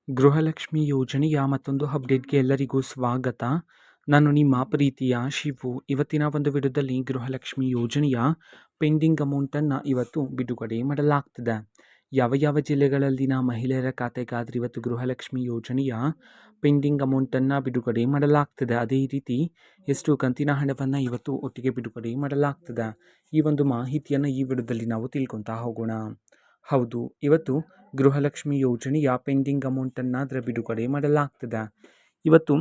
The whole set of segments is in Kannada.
ಗೃಹಲಕ್ಷ್ಮಿ ಯೋಜನೆಯ ಮತ್ತೊಂದು ಅಪ್ಡೇಟ್‌ಗೆ ಎಲ್ಲರಿಗೂ ಸ್ವಾಗತ. ನಾನು ನಿಮ್ಮ ಪ್ರೀತಿಯ ಶಿವು. ಇವತ್ತಿನ ಒಂದು ವಿಡಿಯೋದಲ್ಲಿ ಗೃಹಲಕ್ಷ್ಮಿ ಯೋಜನೆಯ ಪೆಂಡಿಂಗ್ ಅಮೌಂಟನ್ನು ಇವತ್ತು ಬಿಡುಗಡೆ ಮಾಡಲಾಗ್ತಿದೆ. ಯಾವ ಜಿಲ್ಲೆಗಳಲ್ಲಿನ ಮಹಿಳೆಯರ ಖಾತೆಗಾದ್ರೆ ಇವತ್ತು ಗೃಹಲಕ್ಷ್ಮಿ ಯೋಜನೆಯ ಪೆಂಡಿಂಗ್ ಅಮೌಂಟನ್ನು ಬಿಡುಗಡೆ ಮಾಡಲಾಗ್ತಿದೆ. ಅದೇ ರೀತಿ ಎಷ್ಟು ಕಂತಿನ ಹಣವನ್ನು ಇವತ್ತು ಒಟ್ಟಿಗೆ ಬಿಡುಗಡೆ ಮಾಡಲಾಗ್ತಿದೆ. ಈ ಒಂದು ಮಾಹಿತಿಯನ್ನು ಈ ವಿಡಿಯೋದಲ್ಲಿ ನಾವು ತಿಳ್ಕೊತಾ ಹೋಗೋಣ. ಹೌದು, ಇವತ್ತು ಗೃಹಲಕ್ಷ್ಮಿ ಯೋಜನೆಯ ಪೆಂಡಿಂಗ್ ಅಮೌಂಟನ್ನು ಬಿಡುಗಡೆ ಮಾಡಲಾಗ್ತಿದೆ. ಇವತ್ತು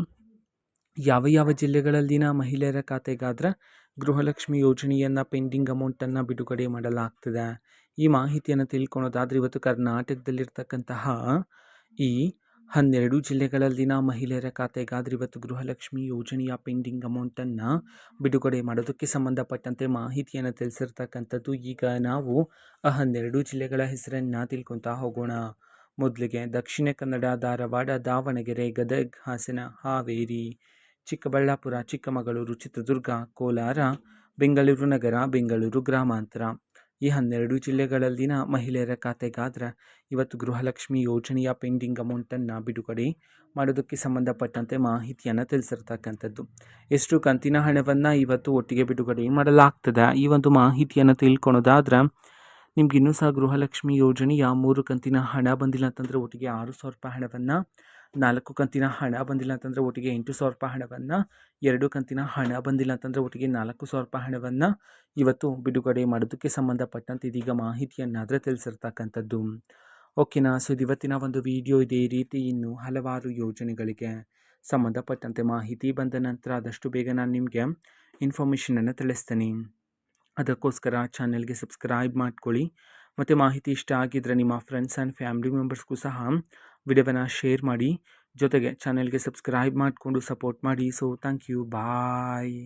ಯಾವ ಜಿಲ್ಲೆಗಳಲ್ಲಿನ ಮಹಿಳೆಯರ ಖಾತೆಗಾದ್ರೆ ಗೃಹಲಕ್ಷ್ಮಿ ಯೋಜನೆಯನ್ನು ಪೆಂಡಿಂಗ್ ಅಮೌಂಟನ್ನು ಬಿಡುಗಡೆ ಮಾಡಲಾಗ್ತಿದೆ. ಈ ಮಾಹಿತಿಯನ್ನು ತಿಳ್ಕೊಳೋದಾದ್ರೆ ಇವತ್ತು ಕರ್ನಾಟಕದಲ್ಲಿರ್ತಕ್ಕಂತಹ ಈ 12 ಜಿಲ್ಲೆಗಳಲ್ಲಿನ ಮಹಿಳೆಯರ ಖಾತೆಗಾದ್ರೆ ಇವತ್ತು ಗೃಹಲಕ್ಷ್ಮಿ ಯೋಜನೆಯ ಪೆಂಡಿಂಗ್ ಅಮೌಂಟನ್ನು ಬಿಡುಗಡೆ ಮಾಡೋದಕ್ಕೆ ಸಂಬಂಧಪಟ್ಟಂತೆ ಮಾಹಿತಿಯನ್ನು ತಿಳಿಸಿರ್ತಕ್ಕಂಥದ್ದು. ಈಗ ನಾವು ಆ 12 ಜಿಲ್ಲೆಗಳ ಹೆಸರನ್ನು ತಿಳ್ಕೊತಾ ಹೋಗೋಣ. ಮೊದಲಿಗೆ ದಕ್ಷಿಣ ಕನ್ನಡ, ಧಾರವಾಡ, ದಾವಣಗೆರೆ, ಗದಗ, ಹಾಸನ, ಹಾವೇರಿ, ಚಿಕ್ಕಬಳ್ಳಾಪುರ, ಚಿಕ್ಕಮಗಳೂರು, ಚಿತ್ರದುರ್ಗ, ಕೋಲಾರ, ಬೆಂಗಳೂರು ನಗರ, ಬೆಂಗಳೂರು ಗ್ರಾಮಾಂತರ. ಈ 12 ಜಿಲ್ಲೆಗಳಲ್ಲಿನ ಮಹಿಳೆಯರ ಖಾತೆಗಾದ್ರೆ ಇವತ್ತು ಗೃಹಲಕ್ಷ್ಮಿ ಯೋಜನೆಯ ಪೆಂಡಿಂಗ್ ಅಮೌಂಟನ್ನು ಬಿಡುಗಡೆ ಮಾಡೋದಕ್ಕೆ ಸಂಬಂಧಪಟ್ಟಂತೆ ಮಾಹಿತಿಯನ್ನು ತಿಳಿಸಿರ್ತಕ್ಕಂಥದ್ದು. ಎಷ್ಟು ಕಂತಿನ ಹಣವನ್ನು ಇವತ್ತು ಒಟ್ಟಿಗೆ ಬಿಡುಗಡೆ ಮಾಡಲಾಗ್ತದೆ. ಈ ಒಂದು ಮಾಹಿತಿಯನ್ನು ತಿಳ್ಕೊಳೋದಾದ್ರೆ ನಿಮ್ಗೆ ಇನ್ನೂ ಸಹ ಗೃಹಲಕ್ಷ್ಮಿ ಯೋಜನೆಯ 3 ಕಂತಿನ ಹಣ ಬಂದಿಲ್ಲ ಅಂತಂದರೆ ಒಟ್ಟಿಗೆ 6,000 ರೂಪಾಯಿ ಹಣವನ್ನು, 4 ಕಂತಿನ ಹಣ ಬಂದಿಲ್ಲ ಅಂತಂದರೆ ಒಟ್ಟಿಗೆ 8,000 ರೂಪಾಯಿ ಹಣವನ್ನು, 2 ಕಂತಿನ ಹಣ ಬಂದಿಲ್ಲ ಅಂತಂದರೆ ಒಟ್ಟಿಗೆ 4,000 ರೂಪಾಯಿ ಹಣವನ್ನು ಇವತ್ತು ಬಿಡುಗಡೆ ಮಾಡೋದಕ್ಕೆ ಸಂಬಂಧಪಟ್ಟಂತೆ ಇದೀಗ ಮಾಹಿತಿಯನ್ನಾದರೆ ತಿಳಿಸಿರ್ತಕ್ಕಂಥದ್ದು. ಓಕೆನಾ. ಸೊ ಇದು ಇವತ್ತಿನ ಒಂದು ವಿಡಿಯೋ. ಇದೇ ರೀತಿ ಇನ್ನು ಹಲವಾರು ಯೋಜನೆಗಳಿಗೆ ಸಂಬಂಧಪಟ್ಟಂತೆ ಮಾಹಿತಿ ಬಂದ ನಂತರ ಆದಷ್ಟು ಬೇಗ ನಾನು ನಿಮಗೆ ಇನ್ಫಾರ್ಮೇಷನನ್ನು ತಿಳಿಸ್ತೀನಿ. ಅದಕ್ಕೋಸ್ಕರ ಚಾನೆಲ್ಗೆ ಸಬ್ಸ್ಕ್ರೈಬ್ ಮಾಡ್ಕೊಳ್ಳಿ. ಮತ್ತು ಮಾಹಿತಿ ಇಷ್ಟ ಆಗಿದ್ದರೆ ನಿಮ್ಮ ಫ್ರೆಂಡ್ಸ್ ಆ್ಯಂಡ್ ಫ್ಯಾಮಿಲಿ ಮೆಂಬರ್ಸ್ಗೂ ಸಹ ವಿಡಿಯೋವನ್ನು ಶೇರ್ ಮಾಡಿ. ಜೊತೆಗೆ ಚಾನೆಲ್ಗೆ ಸಬ್ಸ್ಕ್ರೈಬ್ ಮಾಡಿಕೊಂಡು ಸಪೋರ್ಟ್ ಮಾಡಿ. So thank you. ಬಾಯ್.